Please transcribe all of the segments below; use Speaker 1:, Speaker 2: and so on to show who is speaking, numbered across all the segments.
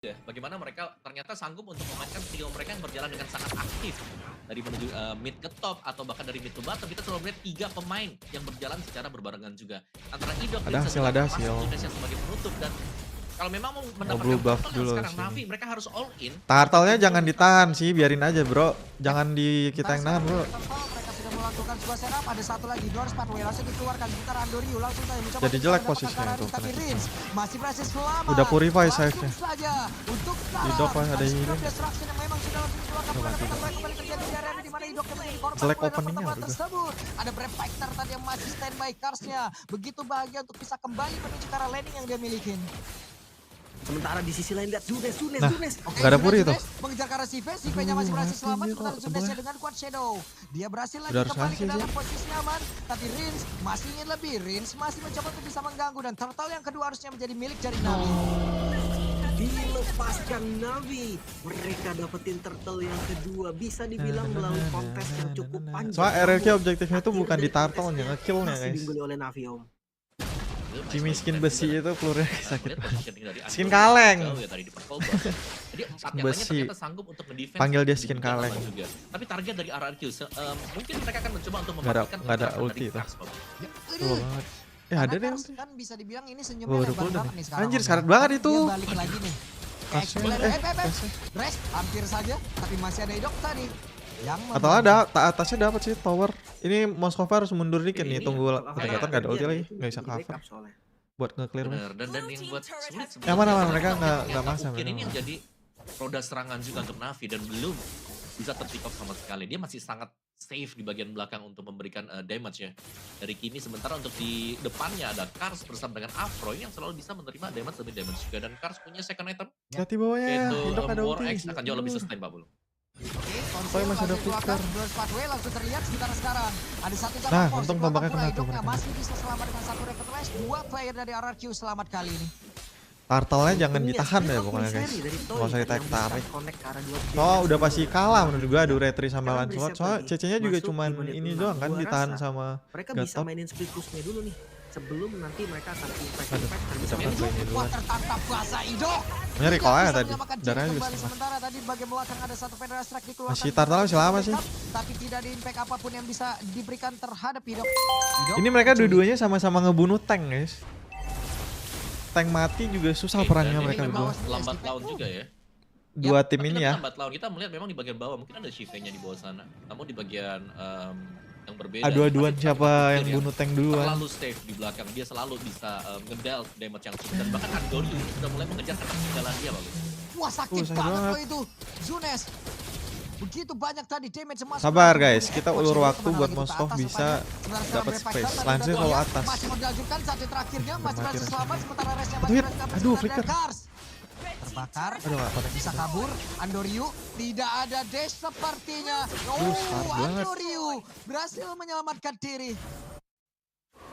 Speaker 1: ya, bagaimana mereka ternyata sanggup untuk memainkan trio mereka yang berjalan dengan sangat aktif. Dari menuju mid ke top atau bahkan dari mid to bottom, kita selalu melihat 3 pemain yang berjalan secara berbarengan juga. Antara Idok,
Speaker 2: Ada hasil,
Speaker 1: juga
Speaker 2: ada
Speaker 1: termasuk
Speaker 2: hasil.
Speaker 1: Indonesia sebagai penutup. Dan kalau memang mau
Speaker 2: Blue
Speaker 1: mendapatkan
Speaker 2: buff
Speaker 1: turtle yang
Speaker 2: dulu
Speaker 1: sekarang
Speaker 2: sih.
Speaker 1: Navi, mereka harus all in.
Speaker 2: Turtle-nya jangan ditahan sih, biarin aja bro. Jangan di kita yang nahan bro.
Speaker 3: Mereka sudah melakukan sebuah setup, ada satu lagi Doors Pathway langsung dikeluarkan. Sebentar Andoriu langsung saja mencoba
Speaker 2: Jadi jelek
Speaker 3: mendapatkan
Speaker 2: posisinya
Speaker 3: Karari,
Speaker 2: tuh,
Speaker 3: tapi
Speaker 2: kena.
Speaker 3: Rins masih berhasil selamat.
Speaker 2: Udah purify
Speaker 3: Langsung
Speaker 2: save-nya.
Speaker 3: saja untuk sekarang.
Speaker 2: Idok lah, ada
Speaker 3: Speed
Speaker 2: ini.
Speaker 3: of Destruction yang memang sudah langsung dikeluarkan.
Speaker 2: Coba,
Speaker 3: Mulai
Speaker 2: coba.
Speaker 3: kembali terjadi di area di mana Idok yang menjadi korban
Speaker 2: Jelek
Speaker 3: mulai dalam
Speaker 2: openingnya
Speaker 3: pertemuan
Speaker 2: juga.
Speaker 3: tersebut. Ada Brave Fighter tadi yang masih standby Karsnya. Begitu bahagia untuk bisa kembali menuju ke arah landing yang dia miliki.
Speaker 4: Sementara di sisi lain lihat Zunes.
Speaker 2: Nah,
Speaker 3: Oke,
Speaker 2: nggak ada
Speaker 3: Zunes,
Speaker 2: puri
Speaker 3: Zunes
Speaker 2: tuh.
Speaker 3: mengejar ke arah Sive nya masih berhasil
Speaker 2: mati
Speaker 3: selamat.
Speaker 2: dia
Speaker 3: Sementara
Speaker 2: kok,
Speaker 3: Zunesnya
Speaker 2: sebelah.
Speaker 3: dengan Quad Shadow. Dia berhasil lagi
Speaker 2: Udah harus
Speaker 3: kembali ke
Speaker 2: ngasih
Speaker 3: dalam
Speaker 2: sih.
Speaker 3: posisi aman. Tapi Rins masih ingin lebih. Rins masih mencoba untuk bisa mengganggu. Dan turtle yang kedua harusnya menjadi milik dari Navi.
Speaker 4: Dilepaskan Navi, mereka dapetin turtle yang kedua, bisa dibilang melalui kontes yang cukup panjang.
Speaker 2: Soalnya RRQ
Speaker 4: Namun,
Speaker 2: objektifnya itu
Speaker 4: akhir
Speaker 2: bukan
Speaker 4: dari
Speaker 2: di turtle-nya,
Speaker 4: kontesnya
Speaker 2: nge-kill-nya
Speaker 4: masih
Speaker 2: guys.
Speaker 4: diungguli oleh Navi Om.
Speaker 2: Si miskin besi itu pelurunya sakit
Speaker 1: Melihat
Speaker 2: banget.
Speaker 1: positioning dari
Speaker 2: Skin
Speaker 1: Andoriu
Speaker 2: kaleng.
Speaker 1: jauh ya tadi di purple buff. Jadi 4
Speaker 2: Skin
Speaker 1: yang lainnya
Speaker 2: besi.
Speaker 1: ternyata sanggup untuk ngedefense.
Speaker 2: Panggil dia
Speaker 1: di
Speaker 2: skin
Speaker 1: bagian
Speaker 2: kaleng.
Speaker 1: lama juga. Tapi target dari RRQ, mungkin mereka akan mencoba untuk
Speaker 2: Nggak ada
Speaker 1: mematikan
Speaker 2: ulti
Speaker 1: pergerakan dari
Speaker 2: tuh.
Speaker 1: Kars, Bob.
Speaker 3: Ya,
Speaker 2: Tuh banget. ada
Speaker 3: karena
Speaker 2: deh.
Speaker 3: Kars kan bisa dibilang ini
Speaker 2: Gua
Speaker 3: senyumnya
Speaker 2: baru
Speaker 3: lebar
Speaker 2: pull dah
Speaker 3: banget
Speaker 2: nih.
Speaker 3: nih sekarang.
Speaker 2: Anjir,
Speaker 3: Om, ya.
Speaker 2: syarat banget itu.
Speaker 3: Dia balik lagi nih.
Speaker 2: Karsnya,
Speaker 3: Explain, Rest hampir saja, tapi masih ada Idok tadi. Yang
Speaker 2: Atau ada atasnya dapat sih tower. Ini Moskova harus mundur dikit nih, tunggu kelihatan nggak ada ulti lagi, nggak bisa cover buat nge-clear wave.
Speaker 1: Bener, dan yang buat sulit sebenarnya.
Speaker 2: Yang mana,
Speaker 1: adalah
Speaker 2: mereka nggak
Speaker 1: ternyata
Speaker 2: masa,
Speaker 1: Ukir ini
Speaker 2: memang.
Speaker 1: yang jadi roda serangan juga untuk Navi dan belum bisa terpick up sama sekali. Dia masih sangat safe di bagian belakang untuk memberikan damage ya dari Kimi. Sementara untuk di depannya ada Kars bersama dengan Afro yang selalu bisa menerima damage demi damage juga. Dan Kars punya second item
Speaker 2: Hati bawahnya,
Speaker 1: yaitu
Speaker 2: Indok ada
Speaker 1: War
Speaker 2: ulti.
Speaker 1: X akan jauh lebih sustain Pak Bulu.
Speaker 3: Oke,
Speaker 2: Soalnya masih ada flicker.
Speaker 3: Doors Pathway langsung terlihat sekitar sekarang. Ada satu
Speaker 2: Nah,
Speaker 3: Force,
Speaker 2: untung
Speaker 3: dua
Speaker 2: tampaknya
Speaker 3: Kapura,
Speaker 2: kena tuh
Speaker 3: Idoknya
Speaker 2: mereka.
Speaker 3: masih bisa selamat dengan satu Rapid Flash. 2 player dari RRQ selamat kali ini.
Speaker 2: Turtle-nya jangan
Speaker 4: Untungnya
Speaker 2: ditahan
Speaker 4: split
Speaker 2: ya
Speaker 4: of
Speaker 2: pokoknya guys.
Speaker 4: Miseri dari Toy
Speaker 2: Nggak usah
Speaker 4: kan yang bisa
Speaker 2: ditarik-tarik.
Speaker 4: connect ke arah dua
Speaker 2: Oh, udah
Speaker 4: game.
Speaker 2: pasti kalah menurut gua adu retri sama
Speaker 4: Sekarang
Speaker 2: Lancelot.
Speaker 4: reset
Speaker 2: Soalnya
Speaker 4: lagi.
Speaker 2: CC-nya juga
Speaker 4: Masuk
Speaker 2: cuman
Speaker 4: di menit
Speaker 2: ini
Speaker 4: 6.
Speaker 2: doang kan,
Speaker 4: Gua
Speaker 2: ditahan
Speaker 4: rasa
Speaker 2: sama
Speaker 4: mereka bisa
Speaker 2: Gatot.
Speaker 4: mainin split push-nya dulu nih. Sebelum nanti mereka akan impact
Speaker 2: Aduh,
Speaker 4: bisa
Speaker 2: bisa
Speaker 4: main
Speaker 2: kan ini dulu.
Speaker 3: Wah, tertangkap basah Idok.
Speaker 2: Ini recall aja tadi.
Speaker 3: Menyamakan
Speaker 2: Darahnya
Speaker 3: Jin
Speaker 2: juga
Speaker 3: kembali.
Speaker 2: setengah.
Speaker 3: Sementara tadi bagian belakang ada satu Federal Strike dikeluarkan.
Speaker 2: Masih Turtle masih lama sih.
Speaker 3: Tapi tidak ada impact apapun yang bisa diberikan terhadap Idok.
Speaker 2: Ini mereka dua-duanya sama-sama ngebunuh tank guys. Tank mati juga susah perangnya
Speaker 1: Dan
Speaker 2: mereka
Speaker 1: ini memang
Speaker 2: berdua.
Speaker 1: lambat laun juga ya.
Speaker 2: Dua tim
Speaker 1: Tapi
Speaker 2: ini
Speaker 1: kan
Speaker 2: ya.
Speaker 1: lambat laun, kita melihat memang di bagian bawah mungkin ada Shive-nya di bawah sana. Namun di bagian yang berbeda.
Speaker 2: Adu-aduan
Speaker 1: masih
Speaker 2: siapa
Speaker 1: Ukir
Speaker 2: yang bunuh tank duluan.
Speaker 1: terlalu safe di belakang. Dia selalu bisa ngedel damage yang cukup. Dan bahkan Andoriu ini sudah mulai mengejar ketinggalan dia bagus.
Speaker 3: Wah, sakit
Speaker 2: sakit
Speaker 3: banget
Speaker 2: banget.
Speaker 3: loh itu. Zunes. Begitu banyak tadi damage masuk.
Speaker 2: Sabar, guys, kita
Speaker 3: Coach
Speaker 2: ulur
Speaker 3: Shadow
Speaker 2: waktu
Speaker 3: kemana
Speaker 2: buat
Speaker 3: lagi tuh? Ke
Speaker 2: Moskov
Speaker 3: atas
Speaker 2: bisa
Speaker 3: rupanya. Sementara sekarang
Speaker 2: dapat
Speaker 3: Brave
Speaker 2: space.
Speaker 3: Fighter tadi
Speaker 2: Lansir
Speaker 3: udah
Speaker 2: kalau
Speaker 3: lihat,
Speaker 2: atas.
Speaker 3: masih mengajukan satu terakhirnya, masih
Speaker 2: Mati
Speaker 3: berhasil
Speaker 2: rasa.
Speaker 3: selamat. Sementara Resnya
Speaker 2: Aduh,
Speaker 3: masih
Speaker 2: hit.
Speaker 3: berhasil kabur.
Speaker 2: Aduh,
Speaker 3: Sementara
Speaker 2: flicker.
Speaker 3: Kars terbakar.
Speaker 2: Aduh, nggak connect.
Speaker 3: Bisa kabur. Andoriu tidak ada dash sepertinya.
Speaker 2: Aduh, hard banget.
Speaker 3: Andoriu berhasil menyelamatkan diri.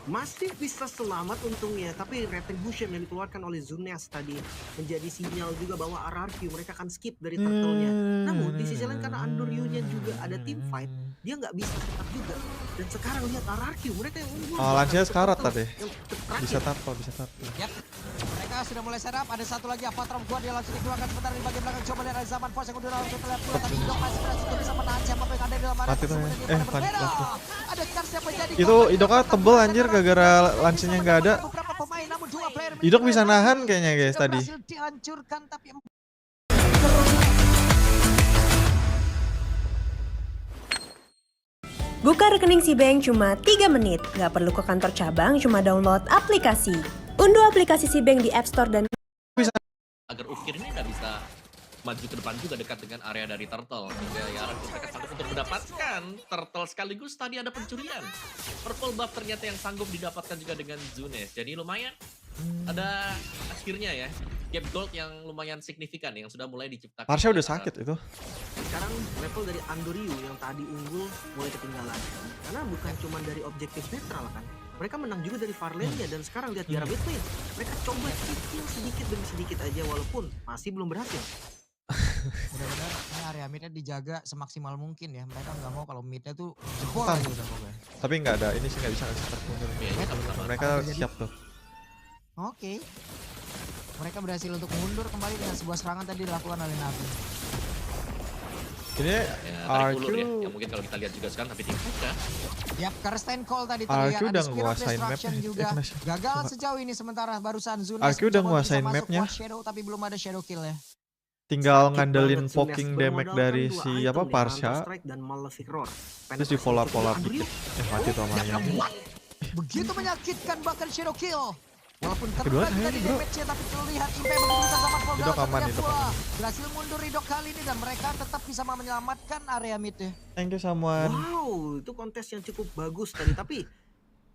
Speaker 4: Masih bisa selamat untungnya, tapi retribution yang dikeluarkan oleh Zunes tadi menjadi sinyal juga bahwa RRQ mereka akan skip dari turtle-nya. Namun di sisi lain karena Andoriu-nya juga ada team fight, dia nggak bisa tetap juga. Dan sekarang lihat RRQ mereka yang unggul.
Speaker 2: Oh, Lancia sekarat
Speaker 4: Turtle
Speaker 2: tadi.
Speaker 4: yang terakhir.
Speaker 2: Bisa turtle, bisa turtle.
Speaker 3: Yap. Mereka sudah mulai serap. Ada satu lagi Avatram Guard dia langsung dikeluarkan sebentar di bagian belakang. Coba lihat ada Zaman Force yang udah langsung terlihat pula. Tapi Idok masih berhasil untuk bisa menahan siapa yang ada di dalam area.
Speaker 2: Mati tuh,
Speaker 3: Kemudian
Speaker 2: ya.
Speaker 3: dia pada
Speaker 2: Mati,
Speaker 3: berbeda.
Speaker 2: mati.
Speaker 3: Ada Kars yang menjadi
Speaker 2: Itu
Speaker 3: korban.
Speaker 2: Idoknya tebel anjir gara-gara lansnya nggak ada.
Speaker 3: Beberapa pemain, namun dua player
Speaker 2: Idok bisa
Speaker 3: miliki
Speaker 2: nahan
Speaker 3: Resi
Speaker 2: kayaknya guys
Speaker 3: sudah
Speaker 2: tadi.
Speaker 3: berhasil dihancurkan tapi
Speaker 5: Buka rekening Sibank cuma 3 menit. Nggak perlu ke kantor cabang, cuma download aplikasi. Unduh aplikasi Sibank di App Store dan
Speaker 1: Agar Ukir ini nggak bisa maju ke depan juga dekat dengan area dari turtle. Sehingga ya mereka sanggup untuk mendapatkan turtle sekaligus tadi ada pencurian. Purple buff ternyata yang sanggup didapatkan juga dengan Zunes. Jadi lumayan ada akhirnya ya gap gold yang lumayan signifikan yang sudah mulai diciptakan.
Speaker 2: Parsha udah
Speaker 1: oleh para
Speaker 2: sakit itu.
Speaker 4: Sekarang level dari Andoriu yang tadi unggul mulai ketinggalan. Karena bukan cuma dari objektif netral kan. Mereka menang juga dari far lane-nya dan sekarang lihat di arah mid lane. Mereka coba kecil sedikit demi sedikit aja walaupun masih belum berhasil.
Speaker 3: benar-benar ini area midnya dijaga semaksimal mungkin ya. Mereka nggak mau kalau midnya tuh jebol
Speaker 2: Paham.
Speaker 3: aja udah pokoknya.
Speaker 2: Tapi nggak ada, ini sih nggak bisa ngasih terpundur.
Speaker 1: Iya, sama-sama.
Speaker 2: Mereka
Speaker 3: Jadi-
Speaker 2: siap tuh.
Speaker 3: Oke. mereka berhasil untuk mundur kembali dengan sebuah serangan tadi dilakukan oleh Navi.
Speaker 2: Ini
Speaker 1: Ya, tarik
Speaker 2: RQ
Speaker 1: ulur ya. Yang mungkin kalau kita lihat juga sekarang, tapi tim ya.
Speaker 3: Yap, Karsten Cole tadi
Speaker 2: RQ
Speaker 3: terlihat
Speaker 2: udah
Speaker 3: ada Spirit of
Speaker 2: nguasain
Speaker 3: Destruction
Speaker 2: mapnya.
Speaker 3: juga.
Speaker 2: Nasya.
Speaker 3: Gagal
Speaker 2: Coba.
Speaker 3: sejauh ini sementara barusan Zunes
Speaker 2: RQ udah
Speaker 3: mencoba
Speaker 2: nguasain
Speaker 3: bisa masuk
Speaker 2: mapnya.
Speaker 3: War Shadow tapi belum ada shadow kill ya.
Speaker 2: Tinggal
Speaker 4: Sakit
Speaker 2: ngandelin
Speaker 4: banget Zunes,
Speaker 2: poking damage
Speaker 4: bermodalkan
Speaker 2: dari
Speaker 4: dua
Speaker 2: si
Speaker 4: item
Speaker 2: apa
Speaker 4: nih,
Speaker 2: Parsha.
Speaker 4: Counter-Strike dan Malefic Roar.
Speaker 2: Terus di follow up dikit. Mati tuh sama yang.
Speaker 3: Begitu menyakitkan bahkan shadow kill. Walaupun
Speaker 2: Kedua
Speaker 3: terbang
Speaker 2: saya
Speaker 3: tadi
Speaker 2: nih, bro.
Speaker 3: damage-nya tapi terlihat impact begitu besar sama Paul
Speaker 2: Ridok aman,
Speaker 3: terlihat
Speaker 2: Ridok
Speaker 3: pula.
Speaker 2: aman.
Speaker 3: Berhasil mundur Ridok kali ini dan mereka tetap bisa menyelamatkan area mid ya.
Speaker 2: Thank you someone.
Speaker 4: Wow, itu kontes yang cukup bagus tadi. Tapi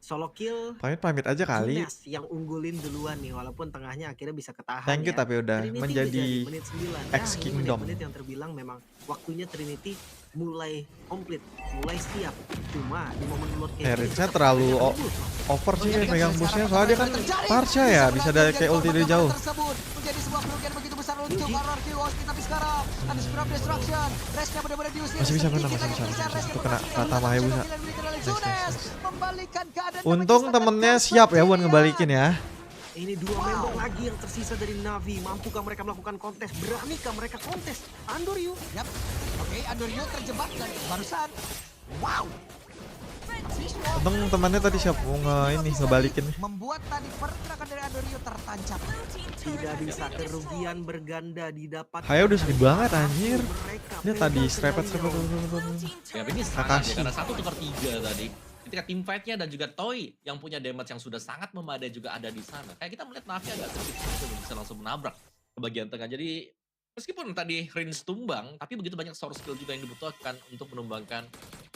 Speaker 4: solo kill
Speaker 2: Pamit aja kali.
Speaker 4: Zunes yang unggulin duluan nih, walaupun tengahnya akhirnya bisa ketahan.
Speaker 2: Thank you
Speaker 4: ya.
Speaker 2: tapi udah
Speaker 4: Trinity
Speaker 2: menjadi
Speaker 4: udah jadi menit 9.
Speaker 2: X
Speaker 4: Nah, ini
Speaker 2: Kingdom.
Speaker 4: menit-menit yang terbilang memang waktunya Trinity mulai komplit, mulai siap. Cuma di momen Lord kayak gini
Speaker 2: Rinsnya
Speaker 4: tetap
Speaker 2: terlalu
Speaker 4: banyak rebut.
Speaker 2: over sih
Speaker 3: Jadi
Speaker 2: dia pegang
Speaker 3: sekarang
Speaker 2: busnya, soalnya dia kan
Speaker 3: terjadi.
Speaker 2: Parsha ya, bisa dari kayak ulti dari jauh.
Speaker 3: Tersebut menjadi sebuah kerugian begitu besar untuk
Speaker 4: Yuji.
Speaker 3: RRQ Austin, tapi sekarang ada Spirit of Destruction. Restnya benar-benar diusir.
Speaker 2: Masih bisa
Speaker 3: Sedikit
Speaker 2: menang,
Speaker 3: lagi
Speaker 2: masih bisa.
Speaker 3: Trisha, Restnya
Speaker 2: Itu kena
Speaker 3: berhasil
Speaker 2: rata
Speaker 3: melakukan
Speaker 2: Mahabusa.
Speaker 3: shadow kill yang diberikan oleh Zunes. Membalikan keadaan dan
Speaker 2: Untung
Speaker 3: menyisakan
Speaker 2: temennya
Speaker 3: Carson
Speaker 2: siap ya buat
Speaker 3: Pilihan.
Speaker 2: ngebalikin ya.
Speaker 4: Ini dua member lagi yang tersisa dari Navi. Mampukah mereka melakukan kontes? Beranikah mereka kontes? Andoryu.
Speaker 3: Yap. Oke, Andoryu terjebak dan barusan. Wow.
Speaker 2: Untung temannya tadi siap mau ngebalikin.
Speaker 3: Membuat tadi pergerakan dari Andoryu tertancap.
Speaker 4: Tidak bisa kerugian berganda didapat.
Speaker 2: Haya udah sedih banget anjir.
Speaker 4: Mereka
Speaker 2: Dia tadi
Speaker 4: pegang
Speaker 2: strepet.
Speaker 4: kendali
Speaker 1: Ya, ini sangat ya,
Speaker 2: Kakashi.
Speaker 1: karena 1/3 tadi. Ketika tim fight-nya dan juga Toy yang punya damage yang sudah sangat memadai juga ada di sana. Kayak kita melihat Navi agak sedikit bisa langsung menabrak ke bagian tengah. Jadi meskipun tadi Rins tumbang, tapi begitu banyak source skill juga yang dibutuhkan untuk menumbangkan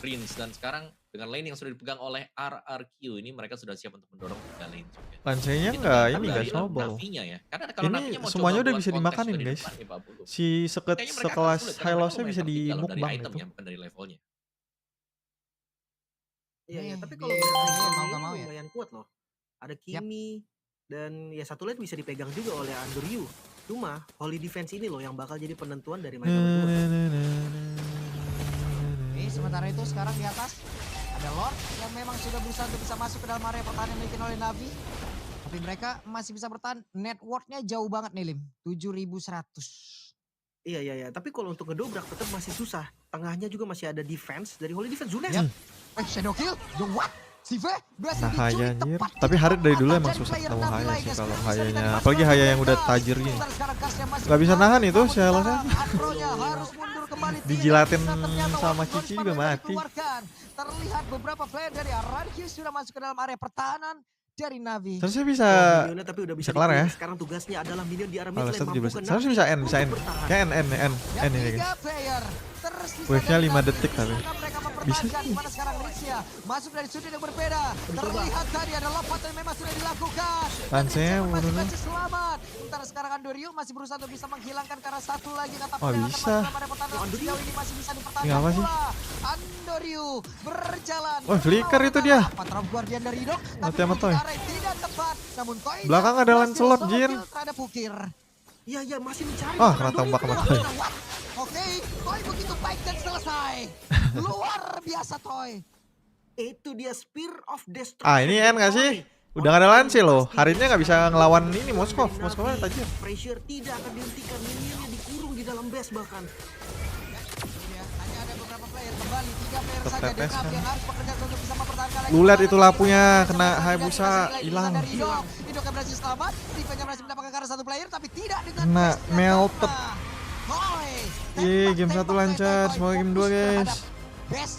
Speaker 1: Rins. Dan sekarang dengan lane yang sudah dipegang oleh RRQ, ini mereka sudah siap untuk mendorong tiga lane juga.
Speaker 2: Lancenya
Speaker 1: Jadi
Speaker 2: nggak
Speaker 1: tergantung
Speaker 2: ini
Speaker 1: dari
Speaker 2: guys snowball.
Speaker 1: Navinya ya. Karena kalau
Speaker 2: Ini
Speaker 1: Navinya mau
Speaker 2: semuanya
Speaker 1: coba
Speaker 2: udah
Speaker 1: buat
Speaker 2: bisa
Speaker 1: kontes
Speaker 2: dimakanin,
Speaker 1: juga di
Speaker 2: guys.
Speaker 1: depan, ya 40.
Speaker 2: Si
Speaker 1: Kayaknya mereka akan
Speaker 2: sekelas
Speaker 1: sulit, karena
Speaker 2: high
Speaker 1: mereka
Speaker 2: loss-nya
Speaker 1: lumayan
Speaker 2: bisa
Speaker 1: vertikal dari
Speaker 2: dimukbang
Speaker 1: item
Speaker 2: itu.
Speaker 1: ya, bukan dari levelnya.
Speaker 4: Iya, ya, tapi
Speaker 3: Nih,
Speaker 4: kalau
Speaker 3: dia
Speaker 4: melihat
Speaker 3: mau
Speaker 4: ini
Speaker 3: nggak mau ya.
Speaker 4: lumayan kuat loh. Ada Kimi dan ya satu lane bisa dipegang juga oleh Andoryu. Cuma Holy Defense ini loh yang bakal jadi penentuan dari mereka berdua.
Speaker 3: Oke, sementara itu sekarang di atas ada Lord yang memang sudah berusaha untuk bisa masuk ke dalam area pertahanan yang dimiliki oleh Navi. Tapi mereka masih bisa bertahan. Net worth-nya jauh banget nih Lim. 7.100.
Speaker 4: Iya, iya, iya. Tapi kalau untuk ngedobrak tetap masih susah. Tengahnya juga masih ada defense dari Holy Defense. Zunes.
Speaker 3: Yap. Shadow kill? The what? Sive berhasil
Speaker 2: Nah
Speaker 3: dicuri
Speaker 2: Haya anjir.
Speaker 3: tepat
Speaker 2: Tapi
Speaker 3: di
Speaker 2: Harit dari dulu
Speaker 3: mata
Speaker 2: emang
Speaker 3: dari
Speaker 2: susah
Speaker 3: player
Speaker 2: tahu
Speaker 3: Navi
Speaker 2: Haya
Speaker 3: lainnya.
Speaker 2: sih kalau
Speaker 3: Sekarang bisa
Speaker 2: Hayanya.
Speaker 3: ditangkap
Speaker 2: Apalagi
Speaker 3: oleh
Speaker 2: Haya yang udah
Speaker 3: Gas.
Speaker 2: tajir gini.
Speaker 3: Sementara sekarang Gasnya masih
Speaker 2: Nggak bisa
Speaker 3: menang.
Speaker 2: nahan itu
Speaker 3: Namun
Speaker 2: si Halo
Speaker 3: sekarang Afronya harus mundur kembali. Tidak
Speaker 2: Dijilatin
Speaker 3: bisa, ternyata
Speaker 2: sama
Speaker 3: Warlord
Speaker 2: Cici juga
Speaker 3: Sparrow
Speaker 2: mati.
Speaker 3: dikeluarkan. Terlihat beberapa player dari RRQ sudah masuk ke dalam area pertahanan dari Navi.
Speaker 2: Seharusnya bisa
Speaker 4: Minionnya tapi udah bisa
Speaker 2: bisa kelar ya.
Speaker 4: dikeluar. Sekarang tugasnya adalah minion di arah mid
Speaker 2: kalau
Speaker 4: lane.
Speaker 2: 117.
Speaker 4: Mampu
Speaker 2: Seharusnya bisa N, bisa N.
Speaker 4: untuk bertahan.
Speaker 2: Kayak N
Speaker 3: Dan
Speaker 2: ini guys.
Speaker 3: 3 player tersisa
Speaker 2: Wave-nya
Speaker 3: dari
Speaker 2: 5
Speaker 3: Navi.
Speaker 2: detik tapi.
Speaker 3: Karena mereka
Speaker 2: Bisa
Speaker 3: mempertahankan di mana sekarang Rizia masuk dari sudut yang berbeda. Terlihat tadi ada lompatan yang memang sudah dilakukan.
Speaker 2: Lansnya
Speaker 3: masih
Speaker 2: menurut
Speaker 3: berhasil selamat. Sementara sekarang Andoryu masih berusaha untuk bisa menghilangkan karena satu lagi kata
Speaker 2: Oh, bisa.
Speaker 3: Sejauh ini masih bisa
Speaker 2: Ini
Speaker 3: dipertahankan
Speaker 2: apa sih?
Speaker 3: pula. Andoryu berjalan.
Speaker 2: Oh, flicker itu dia.
Speaker 3: Patrol Guardian dari Dok.
Speaker 2: Mati sama Toy.
Speaker 3: Tidak tepat. Namun Toy
Speaker 2: Belakang ada
Speaker 3: berhasil
Speaker 2: Lancelot,
Speaker 3: solo
Speaker 2: Jin.
Speaker 3: kill terhadap Ukir.
Speaker 4: Iya, iya, masih mencari.
Speaker 2: Ah,
Speaker 4: bukan
Speaker 2: kena
Speaker 4: Andoryu.
Speaker 2: tombak sama
Speaker 4: Wah,
Speaker 2: Toy.
Speaker 3: Oke, Toy begitu baik dan selesai. Luar biasa Toy.
Speaker 4: Itu dia Spear of Destruction.
Speaker 2: Ah ini N nggak sih? Udah gak ada Lance loh. Haritnya nggak bisa ngelawan ini Moskov. Moskov kan tajir.
Speaker 4: Pressure tidak akan dihentikan. Minionnya dikurung di dalam base bahkan.
Speaker 3: Ya, hanya ada beberapa player kembali, 3 player
Speaker 2: Tetep
Speaker 3: saja
Speaker 2: tetes
Speaker 3: dan Navi
Speaker 2: kan.
Speaker 3: yang harus bekerja untuk bisa mempertahankan lagi.
Speaker 2: Lu lihat itu
Speaker 3: Sementara
Speaker 2: lapunya
Speaker 3: Navi
Speaker 2: kena
Speaker 3: yang
Speaker 2: Hayabusa
Speaker 3: berhasil
Speaker 2: hilang.
Speaker 3: dari Idok. Idok yang berhasil selamat, Stephen-nya berhasil mendapatkan karena satu player tapi tidak dengan
Speaker 2: Kena
Speaker 3: base-nya
Speaker 2: melted.
Speaker 3: karena Toy.
Speaker 2: Yeay, game
Speaker 3: Tembak-tembak
Speaker 2: 1 lancar.
Speaker 3: Toy
Speaker 2: Semoga game 2
Speaker 3: fokus
Speaker 2: guys.
Speaker 3: terhadap base